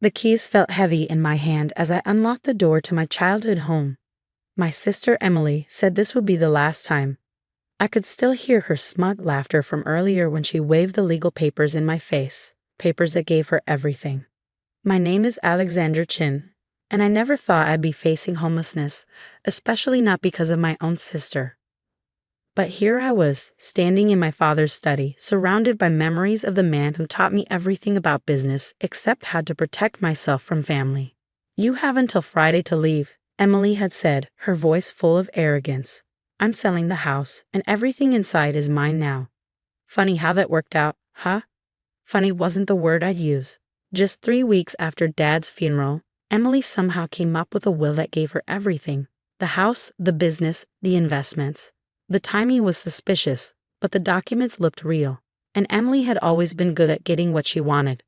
The keys felt heavy in my hand as I unlocked the door to my childhood home. My sister Emily said this would be the last time. I could still hear her smug laughter from earlier when she waved the legal papers in my face, papers that gave her everything. My name is Alexandra Chin, and I never thought I'd be facing homelessness, especially not because of my own sister. But here I was, standing in my father's study, surrounded by memories of the man who taught me everything about business except how to protect myself from family. "You have until Friday to leave," Emily had said, her voice full of arrogance. "I'm selling the house, and everything inside is mine now." Funny how that worked out, huh? Funny wasn't the word I'd use. Just 3 weeks after Dad's funeral, Emily somehow came up with a will that gave her everything: the house, the business, the investments. The timing was suspicious, but the documents looked real, and Emily had always been good at getting what she wanted.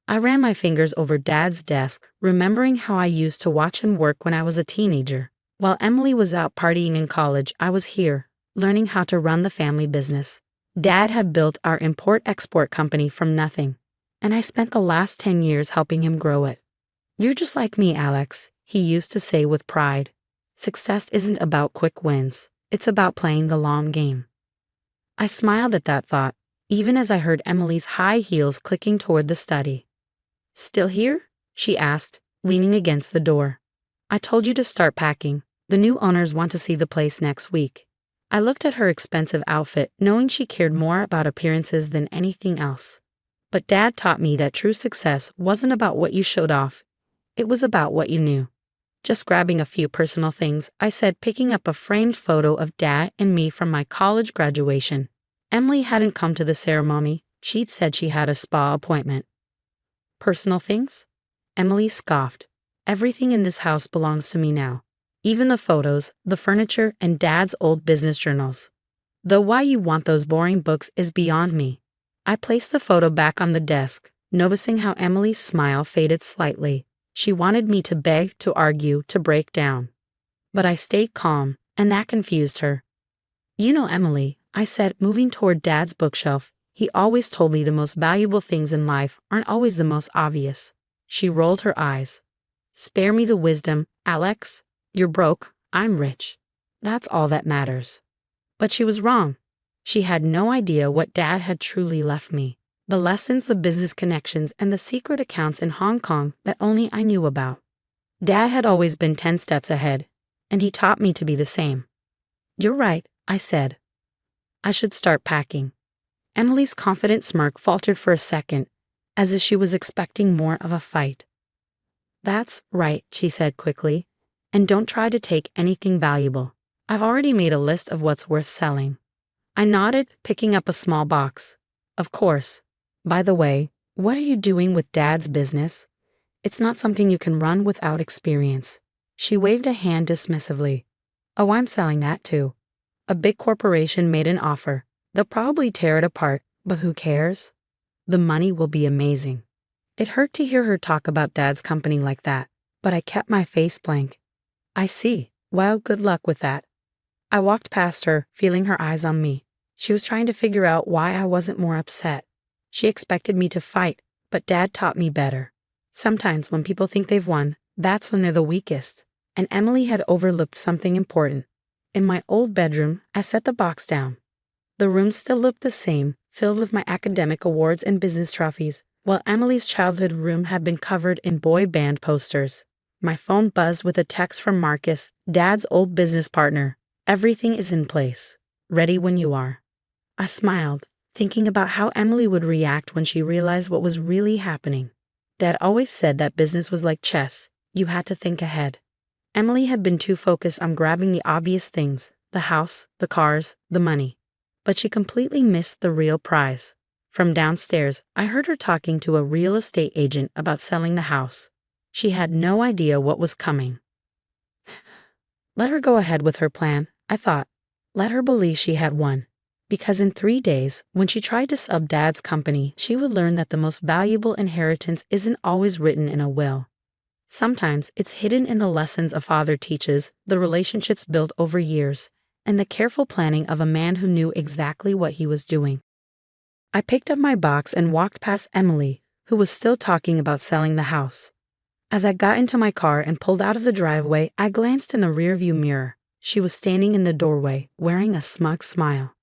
I ran my fingers over Dad's desk, remembering how I used to watch him work when I was a teenager. While Emily was out partying in college, I was here, learning how to run the family business. Dad had built our import-export company from nothing, and I spent the last 10 years helping him grow it. "You're just like me, Alex," he used to say with pride. "Success isn't about quick wins. It's about playing the long game." I smiled at that thought, even as I heard Emily's high heels clicking toward the study. "Still here?" she asked, leaning against the door. "I told you to start packing. The new owners want to see the place next week." I looked at her expensive outfit, knowing she cared more about appearances than anything else. But Dad taught me that true success wasn't about what you showed off. It was about what you knew. Just grabbing a few personal things, I said, picking up a framed photo of Dad and me from my college graduation. Emily hadn't come to the ceremony. She'd said she had a spa appointment. "Personal things?" Emily scoffed. "Everything in this house belongs to me now. Even the photos, the furniture, and Dad's old business journals. Though why you want those boring books is beyond me." I placed the photo back on the desk, noticing how Emily's smile faded slightly. She wanted me to beg, to argue, to break down. But I stayed calm, and that confused her. "You know, Emily," I said, moving toward Dad's bookshelf, "he always told me the most valuable things in life aren't always the most obvious." She rolled her eyes. "Spare me the wisdom, Alex. You're broke, I'm rich. That's all that matters." But she was wrong. She had no idea what Dad had truly left me. The lessons, the business connections, and the secret accounts in Hong Kong that only I knew about. Dad had always been 10 steps ahead, and he taught me to be the same. "You're right," I said. "I should start packing." Emily's confident smirk faltered for a second, as if she was expecting more of a fight. "That's right," she said quickly, "and don't try to take anything valuable. I've already made a list of what's worth selling." I nodded, picking up a small box. "Of course. By the way, what are you doing with Dad's business? It's not something you can run without experience." She waved a hand dismissively. "Oh, I'm selling that too. A big corporation made an offer. They'll probably tear it apart, but who cares? The money will be amazing." It hurt to hear her talk about Dad's company like that, but I kept my face blank. "I see. Well, good luck with that." I walked past her, feeling her eyes on me. She was trying to figure out why I wasn't more upset. She expected me to fight, but Dad taught me better. Sometimes when people think they've won, that's when they're the weakest. And Emily had overlooked something important. In my old bedroom, I set the box down. The room still looked the same, filled with my academic awards and business trophies, while Emily's childhood room had been covered in boy band posters. My phone buzzed with a text from Marcus, Dad's old business partner. "Everything is in place. Ready when you are." I smiled, thinking about how Emily would react when she realized what was really happening. Dad always said that business was like chess. You had to think ahead. Emily had been too focused on grabbing the obvious things, the house, the cars, the money. But she completely missed the real prize. From downstairs, I heard her talking to a real estate agent about selling the house. She had no idea what was coming. Let her go ahead with her plan, I thought. Let her believe she had won. Because in 3 days, when she tried to sub Dad's company, she would learn that the most valuable inheritance isn't always written in a will. Sometimes it's hidden in the lessons a father teaches, the relationships built over years, and the careful planning of a man who knew exactly what he was doing. I picked up my box and walked past Emily, who was still talking about selling the house. As I got into my car and pulled out of the driveway, I glanced in the rearview mirror. She was standing in the doorway, wearing a smug smile.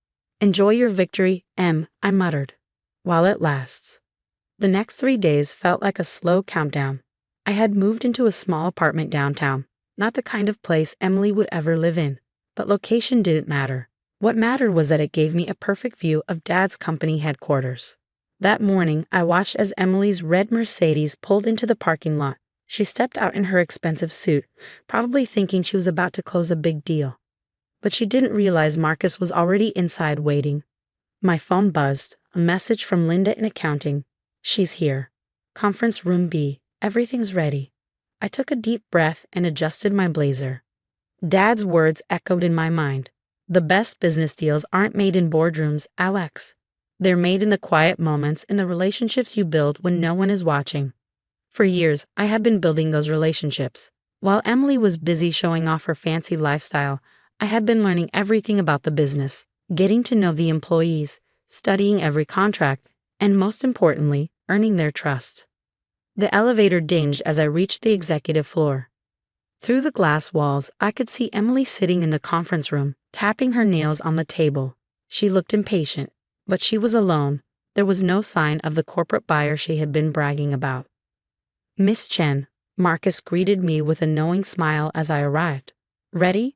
"Enjoy your victory, Em," I muttered. "While it lasts." The next 3 days felt like a slow countdown. I had moved into a small apartment downtown, not the kind of place Emily would ever live in. But location didn't matter. What mattered was that it gave me a perfect view of Dad's company headquarters. That morning, I watched as Emily's red Mercedes pulled into the parking lot. She stepped out in her expensive suit, probably thinking she was about to close a big deal. But she didn't realize Marcus was already inside waiting. My phone buzzed, a message from Linda in accounting. "She's here. Conference room B. Everything's ready." I took a deep breath and adjusted my blazer. Dad's words echoed in my mind. "The best business deals aren't made in boardrooms, Alex. They're made in the quiet moments, in the relationships you build when no one is watching." For years, I had been building those relationships. While Emily was busy showing off her fancy lifestyle, I had been learning everything about the business, getting to know the employees, studying every contract, and most importantly, earning their trust. The elevator dinged as I reached the executive floor. Through the glass walls, I could see Emily sitting in the conference room, tapping her nails on the table. She looked impatient, but she was alone. There was no sign of the corporate buyer she had been bragging about. "Miss Chen," Marcus greeted me with a knowing smile as I arrived. "Ready?"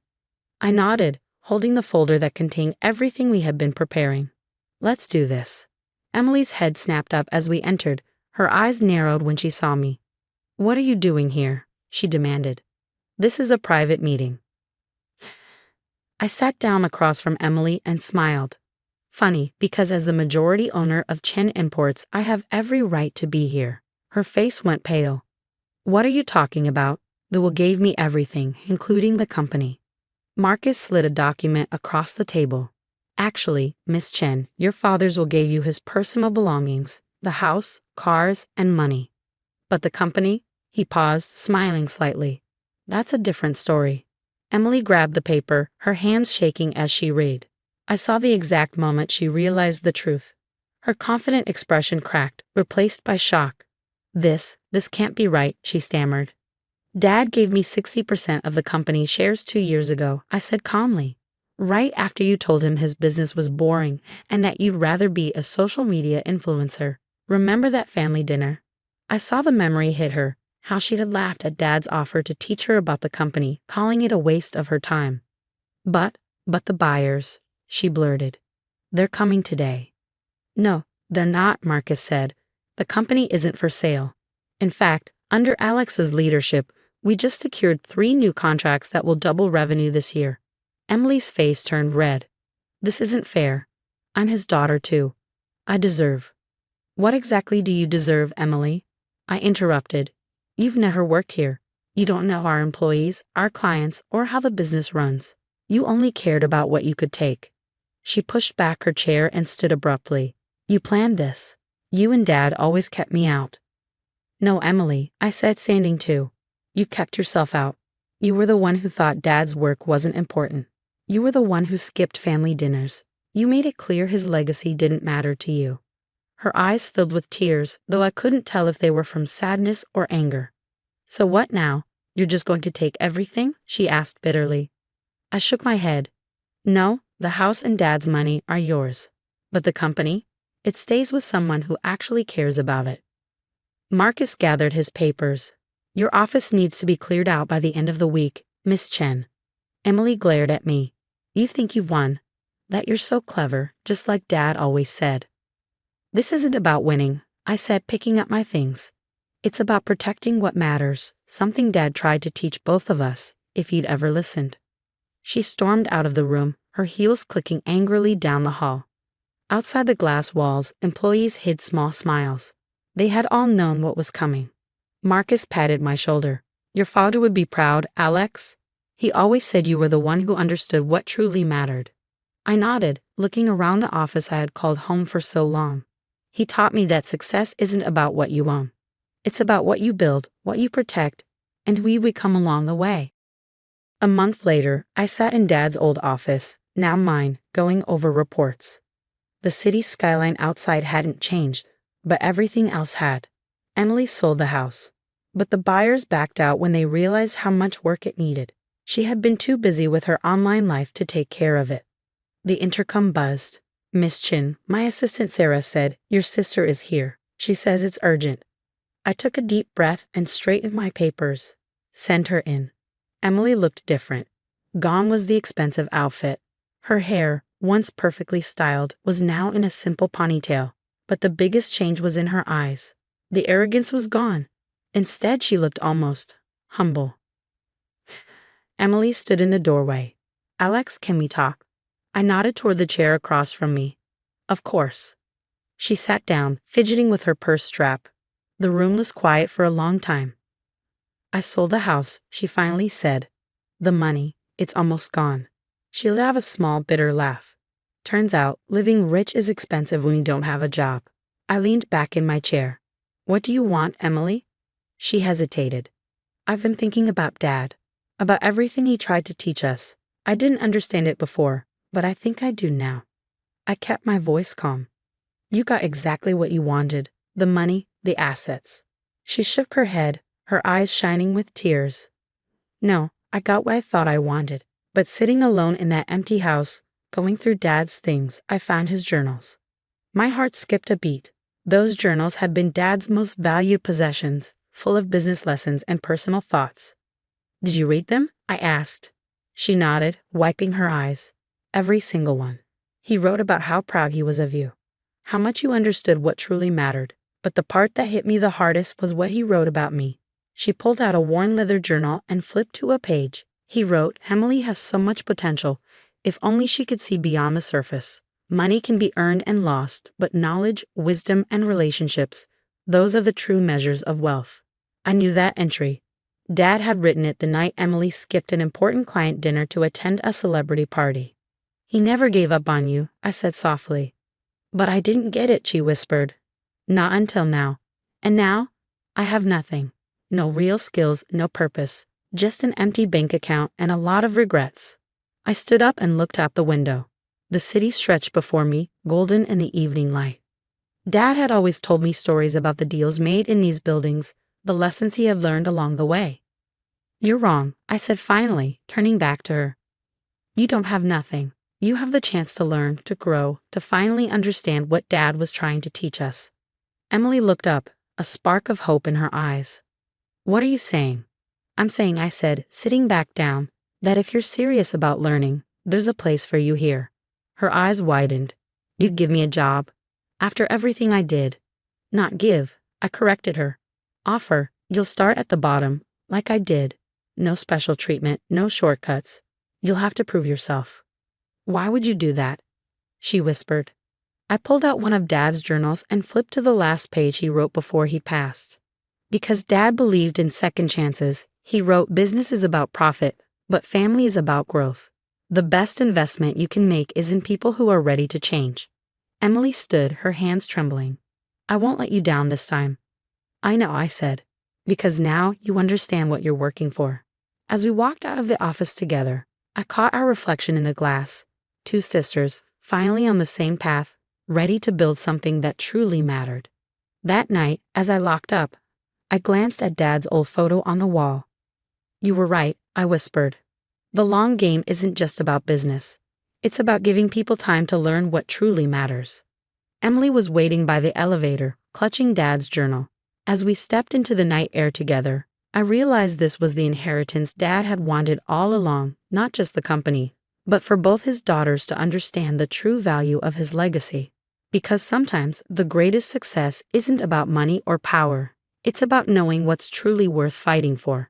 I nodded, holding the folder that contained everything we had been preparing. "Let's do this." Emily's head snapped up as we entered. Her eyes narrowed when she saw me. "What are you doing here?" she demanded. "This is a private meeting." I sat down across from Emily and smiled. Funny, because as the majority owner of Chen Imports, I have every right to be here. Her face went pale. "What are you talking about?" The will gave me everything, including the company. Marcus slid a document across the table. "Actually, Miss Chen, your father's will gave you his personal belongings, the house, cars, and money. But the company?" He paused, smiling slightly. "That's a different story." Emily grabbed the paper, her hands shaking as she read. I saw the exact moment she realized the truth. Her confident expression cracked, replaced by shock. This can't be right," she stammered. "Dad gave me 60% of the company's shares 2 years ago," I said calmly. "Right after you told him his business was boring and that you'd rather be a social media influencer. Remember that family dinner?" I saw the memory hit her, how she had laughed at Dad's offer to teach her about the company, calling it a waste of her time. But the buyers," she blurted. "They're coming today." "No, they're not," Marcus said. "The company isn't for sale. In fact, under Alex's leadership, we just secured 3 new contracts that will double revenue this year." Emily's face turned red. "This isn't fair. I'm his daughter too. I deserve." "What exactly do you deserve, Emily?" I interrupted. "You've never worked here. You don't know our employees, our clients, or how the business runs. You only cared about what you could take." She pushed back her chair and stood abruptly. "You planned this. You and Dad always kept me out." "No, Emily," I said, standing too. "You kept yourself out. You were the one who thought Dad's work wasn't important. You were the one who skipped family dinners. You made it clear his legacy didn't matter to you." Her eyes filled with tears, though I couldn't tell if they were from sadness or anger. "So what now? You're just going to take everything?" she asked bitterly. I shook my head. "No, the house and Dad's money are yours. But the company? It stays with someone who actually cares about it." Marcus gathered his papers. "Your office needs to be cleared out by the end of the week, Miss Chen." Emily glared at me. "You think you've won? That you're so clever, just like Dad always said." "This isn't about winning," I said, picking up my things. "It's about protecting what matters, something Dad tried to teach both of us, if you'd ever listened." She stormed out of the room, her heels clicking angrily down the hall. Outside the glass walls, employees hid small smiles. They had all known what was coming. Marcus patted my shoulder. "Your father would be proud, Alex. He always said you were the one who understood what truly mattered." I nodded, looking around the office I had called home for so long. "He taught me that success isn't about what you own. It's about what you build, what you protect, and who you become along the way." A month later, I sat in Dad's old office, now mine, going over reports. The city skyline outside hadn't changed, but everything else had. Emily sold the house. But the buyers backed out when they realized how much work it needed. She had been too busy with her online life to take care of it. The intercom buzzed. "Miss Chin," my assistant Sarah said, "your sister is here. She says it's urgent." I took a deep breath and straightened my papers. "Send her in." Emily looked different. Gone was the expensive outfit. Her hair, once perfectly styled, was now in a simple ponytail. But the biggest change was in her eyes. The arrogance was gone. Instead, she looked almost humble. Emily stood in the doorway. "Alex, can we talk?" I nodded toward the chair across from me. "Of course." She sat down, fidgeting with her purse strap. The room was quiet for a long time. "I sold the house," she finally said. "The money, it's almost gone." She let out a small, bitter laugh. "Turns out, living rich is expensive when you don't have a job." I leaned back in my chair. "What do you want, Emily?" She hesitated. "I've been thinking about Dad, about everything he tried to teach us. I didn't understand it before, but I think I do now." I kept my voice calm. "You got exactly what you wanted, the money, the assets." She shook her head, her eyes shining with tears. "No, I got what I thought I wanted, but sitting alone in that empty house, going through Dad's things, I found his journals." My heart skipped a beat. Those journals had been Dad's most valued possessions, full of business lessons and personal thoughts. "Did you read them?" I asked. She nodded, wiping her eyes. "Every single one. He wrote about how proud he was of you, how much you understood what truly mattered, but the part that hit me the hardest was what he wrote about me." She pulled out a worn leather journal and flipped to a page. He wrote, "Emily has so much potential, if only she could see beyond the surface. Money can be earned and lost, but knowledge, wisdom, and relationships, those are the true measures of wealth." I knew that entry. Dad had written it the night Emily skipped an important client dinner to attend a celebrity party. "He never gave up on you," I said softly. "But I didn't get it," she whispered. "Not until now. And now, I have nothing. No real skills, no purpose. Just an empty bank account and a lot of regrets." I stood up and looked out the window. The city stretched before me, golden in the evening light. Dad had always told me stories about the deals made in these buildings, the lessons he had learned along the way. "You're wrong," I said finally, turning back to her. "You don't have nothing. You have the chance to learn, to grow, to finally understand what Dad was trying to teach us." Emily looked up, a spark of hope in her eyes. "What are you saying?" "I'm saying," I said, sitting back down, "that if you're serious about learning, there's a place for you here." Her eyes widened. "You'd give me a job? After everything I did?" "Not give," I corrected her. "Offer. You'll start at the bottom, like I did. No special treatment, no shortcuts. You'll have to prove yourself." "Why would you do that?" she whispered. I pulled out one of Dad's journals and flipped to the last page he wrote before he passed. Because Dad believed in second chances, he wrote, "Business is about profit, but family is about growth. The best investment you can make is in people who are ready to change." Emily stood, her hands trembling. "I won't let you down this time." "I know," I said, "because now you understand what you're working for." As we walked out of the office together, I caught our reflection in the glass. Two sisters, finally on the same path, ready to build something that truly mattered. That night, as I locked up, I glanced at Dad's old photo on the wall. "You were right," I whispered. "The long game isn't just about business. It's about giving people time to learn what truly matters." Emily was waiting by the elevator, clutching Dad's journal. As we stepped into the night air together, I realized this was the inheritance Dad had wanted all along, not just the company, but for both his daughters to understand the true value of his legacy. Because sometimes the greatest success isn't about money or power. It's about knowing what's truly worth fighting for.